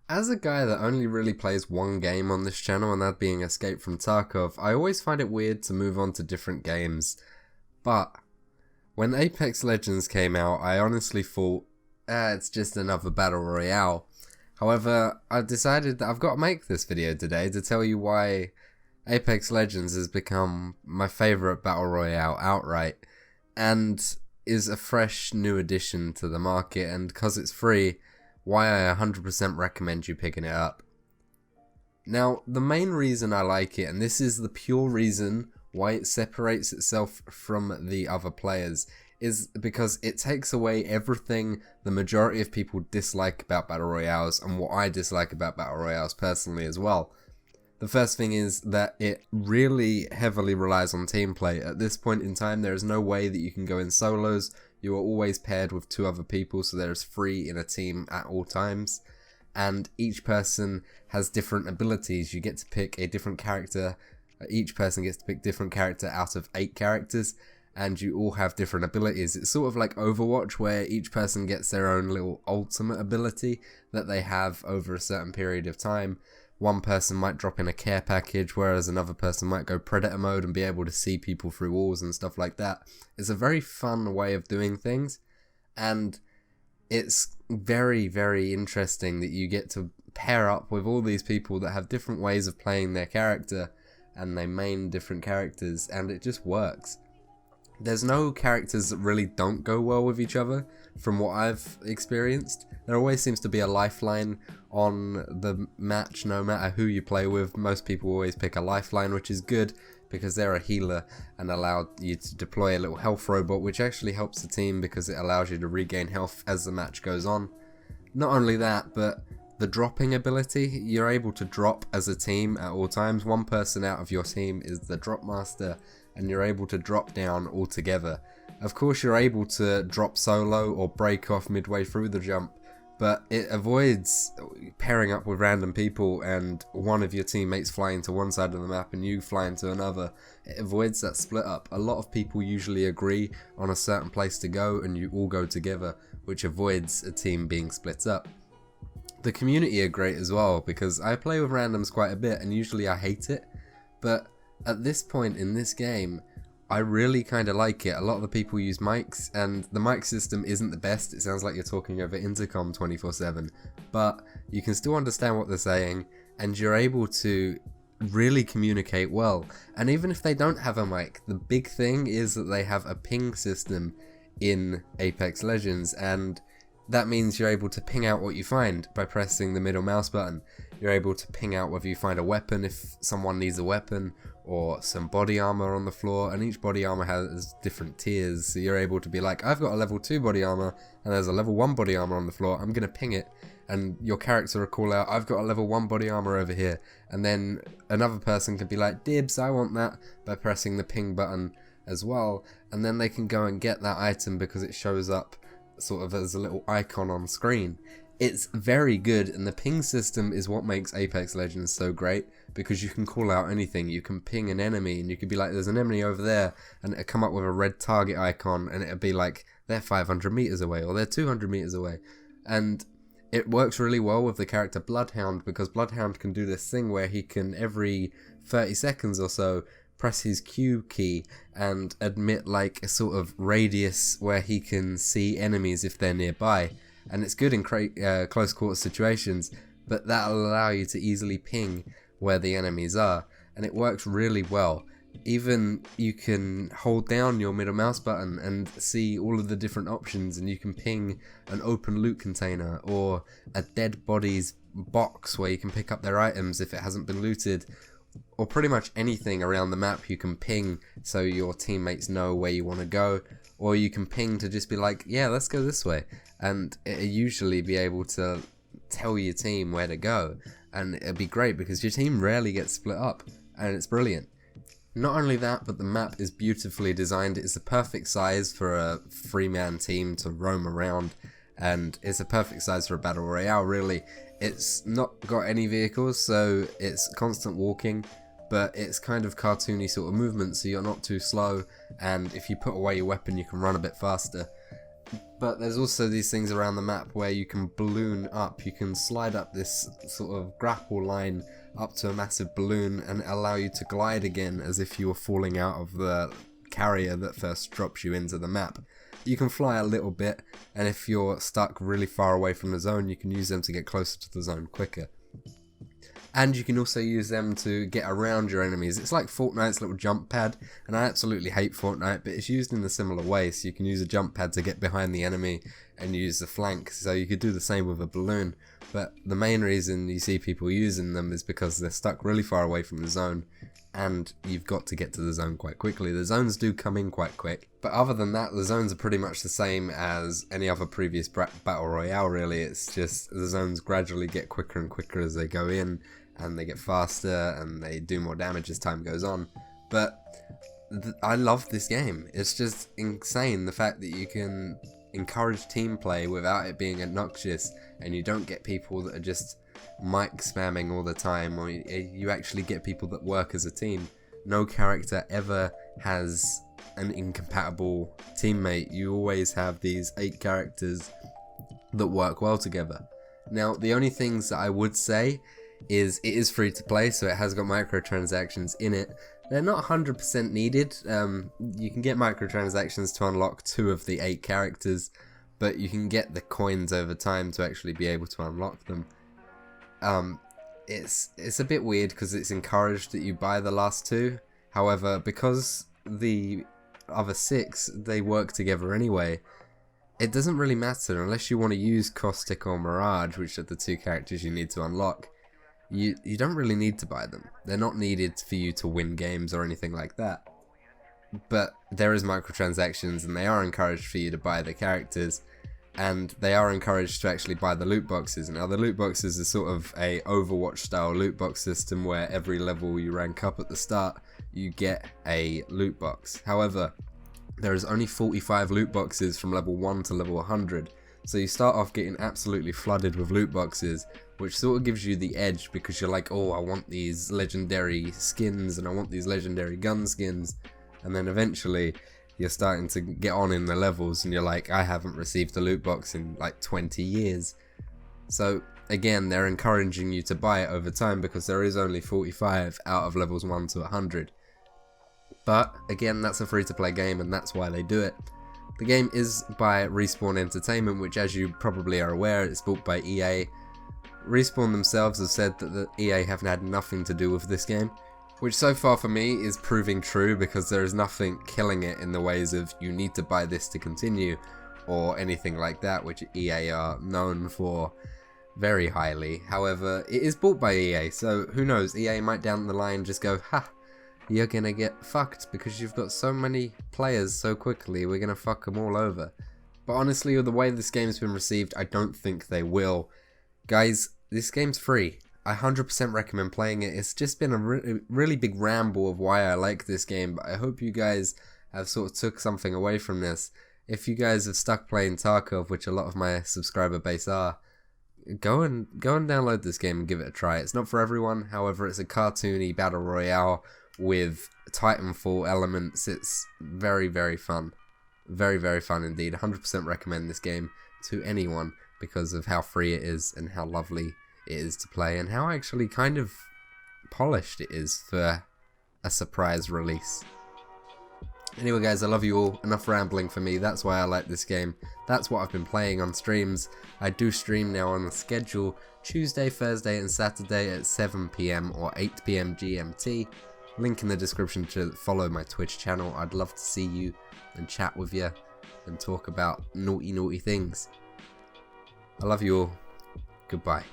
As a guy that only really plays one game on this channel, and that being Escape from Tarkov, I always find it weird to move on to different games. But when Apex Legends came out, I honestly thought, it's just another Battle Royale. However, I've decided that I've got to make this video today to tell you why Apex Legends has become my favourite Battle Royale outright, and is a fresh new addition to the market, and because it's free, why I 100% recommend you picking it up. Now, the main reason I like it, and this is the pure reason why it separates itself from the other players, is because it takes away everything the majority of people dislike about Battle Royales, and what I dislike about Battle Royales personally as well. The first thing is that it really heavily relies on team play. At this point in time, there is no way that you can go in solos. You are always paired with two other people, so there is 3 in a team at all times. And each person has different abilities. You get to pick a different character. Each person gets to pick different character out of 8 characters. And you all have different abilities. It's sort of like Overwatch, where each person gets their own little ultimate ability that they have over a certain period of time. One person might drop in a care package, whereas another person might go predator mode and be able to see people through walls and stuff like that. It's a very fun way of doing things, and it's very, very interesting that you get to pair up with all these people that have different ways of playing their character, and they main different characters, and it just works. There's no characters that really don't go well with each other, from what I've experienced. There always seems to be a lifeline on the match, no matter who you play with. Most people always pick a lifeline, which is good, because they're a healer and allow you to deploy a little health robot, which actually helps the team because it allows you to regain health as the match goes on. Not only that, but the dropping ability, you're able to drop as a team at all times. One person out of your team is the drop master, and you're able to drop down all together. Of course, you're able to drop solo or break off midway through the jump, but it avoids pairing up with random people and one of your teammates flying to one side of the map and you flying to another. It avoids that split up. A lot of people usually agree on a certain place to go and you all go together, which avoids a team being split up. The community are great as well, because I play with randoms quite a bit and usually I hate it, but at this point in this game, I really kind of like it. A lot of the people use mics, and the mic system isn't the best. It sounds like you're talking over intercom 24/7, but you can still understand what they're saying, and you're able to really communicate well. And even if they don't have a mic, the big thing is that they have a ping system in Apex Legends, and that means you're able to ping out what you find by pressing the middle mouse button. You're able to ping out whether you find a weapon if someone needs a weapon, or some body armor on the floor, and each body armor has different tiers, so you're able to be like, I've got a level 2 body armor and there's a level 1 body armor on the floor, I'm gonna ping it, and your character will call out, I've got a level 1 body armor over here, and then another person could be like, dibs, I want that, by pressing the ping button as well, and then they can go and get that item because it shows up sort of as a little icon on screen. It's very good, and the ping system is what makes Apex Legends so great, because you can call out anything. You can ping an enemy and you could be like, there's an enemy over there, and it'll come up with a red target icon and it'll be like, they're 500 meters away or they're 200 meters away. And it works really well with the character Bloodhound, because Bloodhound can do this thing where he can, every 30 seconds or so, press his Q key and admit like a sort of radius where he can see enemies if they're nearby. And it's good in close quarter situations, but that'll allow you to easily ping where the enemies are, and it works really well. Even you can hold down your middle mouse button and see all of the different options, and you can ping an open loot container or a dead body's box where you can pick up their items if it hasn't been looted, or pretty much anything around the map you can ping so your teammates know where you want to go, or you can ping to just be like, yeah, let's go this way, and it'll usually be able to tell your team where to go, and it'll be great because your team rarely gets split up, and it's brilliant. Not only that, but the map is beautifully designed. It's the perfect size for a 3-man team to roam around, and it's a perfect size for a battle royale, really. It's not got any vehicles, so it's constant walking, but it's kind of cartoony sort of movement, so you're not too slow, and if you put away your weapon you can run a bit faster. But there's also these things around the map where you can balloon up, you can slide up this sort of grapple line up to a massive balloon and allow you to glide again as if you were falling out of the carrier that first drops you into the map. You can fly a little bit, and if you're stuck really far away from the zone, you can use them to get closer to the zone quicker. And you can also use them to get around your enemies. It's like Fortnite's little jump pad, and I absolutely hate Fortnite, but it's used in a similar way. So you can use a jump pad to get behind the enemy and use the flank. So you could do the same with a balloon. But the main reason you see people using them is because they're stuck really far away from the zone, and you've got to get to the zone quite quickly. The zones do come in quite quick, but other than that, the zones are pretty much the same as any other previous Battle Royale, really. It's just the zones gradually get quicker and quicker as they go in, and they get faster, and they do more damage as time goes on. But I love this game. It's just insane, the fact that you can encourage team play without it being obnoxious, and you don't get people that are just mic spamming all the time, or you actually get people that work as a team. No character ever has an incompatible teammate. You always have these 8 characters that work well together. Now, the only things that I would say is it is free to play, so it has got microtransactions in it. They're not 100% needed. You can get microtransactions to unlock 2 of the 8 characters, but you can get the coins over time to actually be able to unlock them. It's a bit weird because it's encouraged that you buy the last 2. However, because the other 6, they work together anyway, it doesn't really matter unless you want to use Caustic or Mirage, which are the 2 characters you need to unlock. You don't really need to buy them. They're not needed for you to win games or anything like that. But there is microtransactions, and they are encouraged for you to buy the characters, and they are encouraged to actually buy the loot boxes. Now, the loot boxes are sort of a Overwatch style loot box system where every level you rank up at the start, you get a loot box. However, there is only 45 loot boxes from level 1 to level 100. So you start off getting absolutely flooded with loot boxes, which sort of gives you the edge because you're like, oh, I want these legendary skins and I want these legendary gun skins. And then eventually you're starting to get on in the levels and you're like, I haven't received a loot box in like 20 years. So again, they're encouraging you to buy it over time because there is only 45 out of levels 1 to 100. But again, that's a free to play game, and that's why they do it. The game is by Respawn Entertainment, which, as you probably are aware, it's built by EA. Respawn themselves have said that the EA have had nothing to do with this game, which so far for me is proving true because there is nothing killing it in the ways of you need to buy this to continue or anything like that, which EA are known for very highly. However, it is bought by EA, so who knows, EA might down the line just go, ha, you're gonna get fucked because you've got so many players so quickly, we're gonna fuck them all over. But honestly, with the way this game's been received, I don't think they will. Guys, this game's free. I 100% recommend playing it. It's just been a really big ramble of why I like this game, but I hope you guys have sort of took something away from this. If you guys have stuck playing Tarkov, which a lot of my subscriber base are, go and download this game and give it a try. It's not for everyone, however, it's a cartoony battle royale with Titanfall elements. It's very, very fun. Very, very fun indeed. 100% recommend this game to anyone because of how free it is and how lovely it is to play and how actually kind of polished it is for a surprise release. Anyway guys, I love you all. Enough rambling for me. That's why I like this game. That's what I've been playing on streams. I do stream now on the schedule Tuesday, Thursday and Saturday at 7 PM or 8 PM GMT. Link in the description to follow my Twitch channel. I'd love to see you and chat with you and talk about naughty things. I love you all. Goodbye.